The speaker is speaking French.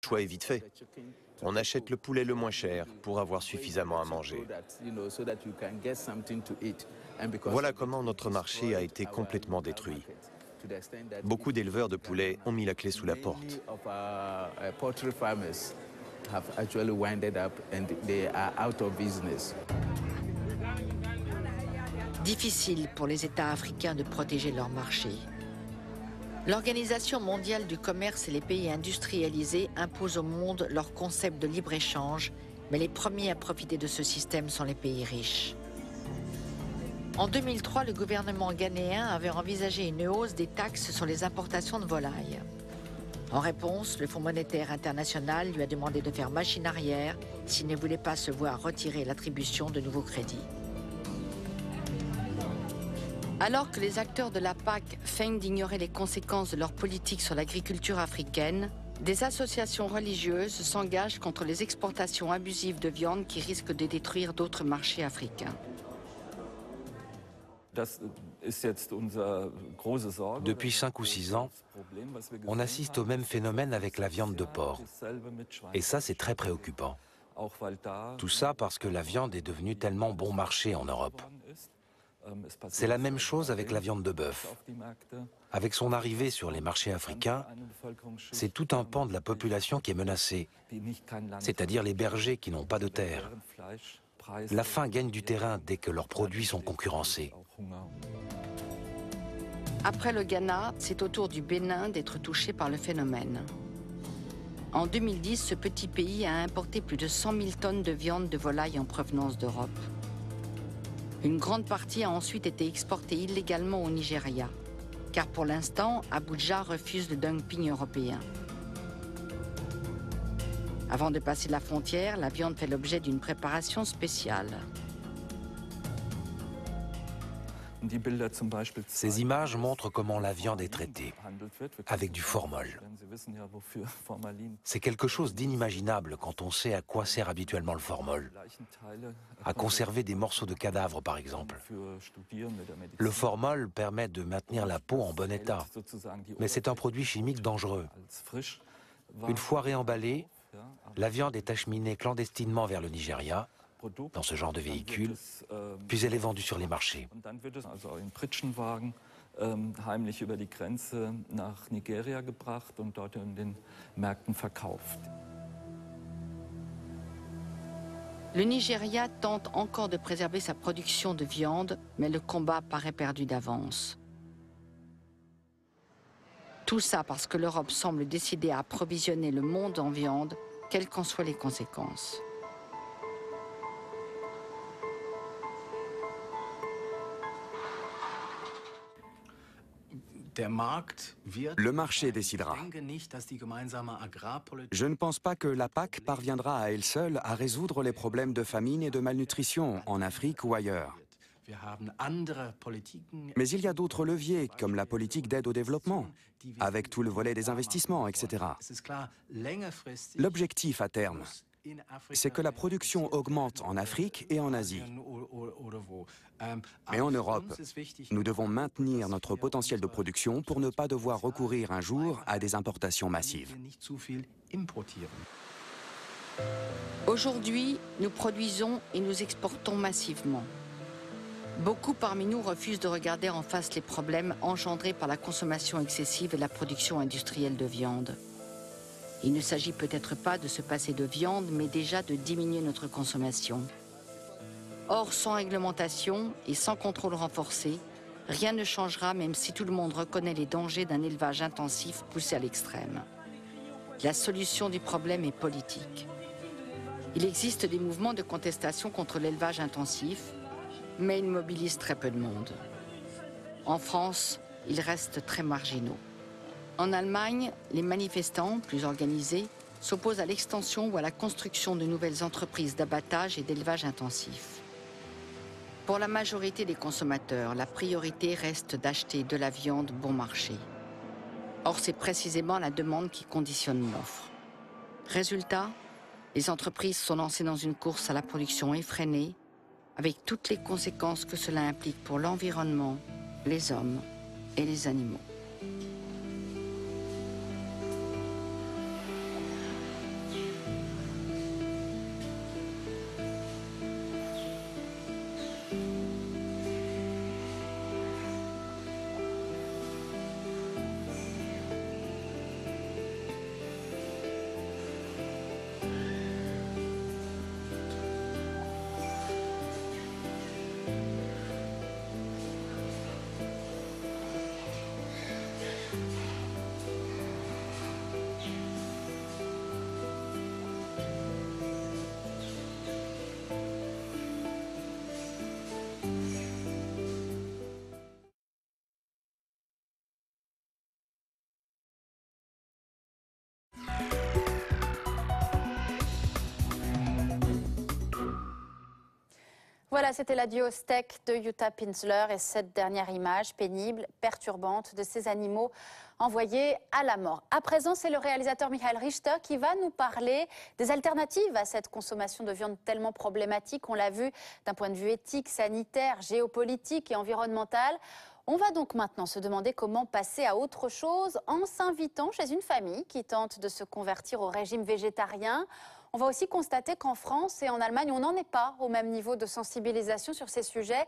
Le choix est vite fait. On achète le poulet le moins cher pour avoir suffisamment à manger. Voilà comment notre marché a été complètement détruit. Beaucoup d'éleveurs de poulets ont mis la clé sous la porte. Difficile pour les États africains de protéger leur marché. L'Organisation mondiale du commerce et les pays industrialisés imposent au monde leur concept de libre-échange, mais les premiers à profiter de ce système sont les pays riches. En 2003, le gouvernement ghanéen avait envisagé une hausse des taxes sur les importations de volailles. En réponse, le Fonds monétaire international lui a demandé de faire machine arrière s'il ne voulait pas se voir retirer l'attribution de nouveaux crédits. Alors que les acteurs de la PAC feignent d'ignorer les conséquences de leur politique sur l'agriculture africaine, des associations religieuses s'engagent contre les exportations abusives de viande qui risquent de détruire d'autres marchés africains. Depuis 5 ou 6 ans, on assiste au même phénomène avec la viande de porc. Et ça, c'est très préoccupant. Tout ça parce que la viande est devenue tellement bon marché en Europe. C'est la même chose avec la viande de bœuf. Avec son arrivée sur les marchés africains, c'est tout un pan de la population qui est menacé, c'est-à-dire les bergers qui n'ont pas de terre. La faim gagne du terrain dès que leurs produits sont concurrencés. Après le Ghana, c'est au tour du Bénin d'être touché par le phénomène. En 2010, ce petit pays a importé plus de 100 000 tonnes de viande de volaille en provenance d'Europe. Une grande partie a ensuite été exportée illégalement au Nigeria, car pour l'instant, Abuja refuse le dumping européen. Avant de passer la frontière, la viande fait l'objet d'une préparation spéciale. Ces images montrent comment la viande est traitée, avec du formol. C'est quelque chose d'inimaginable quand on sait à quoi sert habituellement le formol. À conserver des morceaux de cadavres, par exemple. Le formol permet de maintenir la peau en bon état, mais c'est un produit chimique dangereux. Une fois réemballée, la viande est acheminée clandestinement vers le Nigeria, dans ce genre de véhicule, puis elle est vendue sur les marchés. Le Nigeria tente encore de préserver sa production de viande, mais le combat paraît perdu d'avance. Tout ça parce que l'Europe semble décidée à approvisionner le monde en viande, quelles qu'en soient les conséquences. Le marché décidera. Je ne pense pas que la PAC parviendra à elle seule à résoudre les problèmes de famine et de malnutrition en Afrique ou ailleurs. Mais il y a d'autres leviers, comme la politique d'aide au développement, avec tout le volet des investissements, etc. L'objectif à terme, c'est que la production augmente en Afrique et en Asie. Mais en Europe, nous devons maintenir notre potentiel de production pour ne pas devoir recourir un jour à des importations massives. Aujourd'hui, nous produisons et nous exportons massivement. Beaucoup parmi nous refusent de regarder en face les problèmes engendrés par la consommation excessive et la production industrielle de viande. Il ne s'agit peut-être pas de se passer de viande, mais déjà de diminuer notre consommation. Or, sans réglementation et sans contrôle renforcé, rien ne changera même si tout le monde reconnaît les dangers d'un élevage intensif poussé à l'extrême. La solution du problème est politique. Il existe des mouvements de contestation contre l'élevage intensif, mais ils mobilisent très peu de monde. En France, ils restent très marginaux. En Allemagne, les manifestants, plus organisés, s'opposent à l'extension ou à la construction de nouvelles entreprises d'abattage et d'élevage intensif. Pour la majorité des consommateurs, la priorité reste d'acheter de la viande bon marché. Or, c'est précisément la demande qui conditionne l'offre. Résultat, les entreprises sont lancées dans une course à la production effrénée, avec toutes les conséquences que cela implique pour l'environnement, les hommes et les animaux. Voilà, c'était l'adieu au steak de Jutta Pinzler et cette dernière image pénible, perturbante de ces animaux envoyés à la mort. À présent, c'est le réalisateur Michael Richter qui va nous parler des alternatives à cette consommation de viande tellement problématique. On l'a vu d'un point de vue éthique, sanitaire, géopolitique et environnemental. On va donc maintenant se demander comment passer à autre chose en s'invitant chez une famille qui tente de se convertir au régime végétarien. On va aussi constater qu'en France et en Allemagne, on n'en est pas au même niveau de sensibilisation sur ces sujets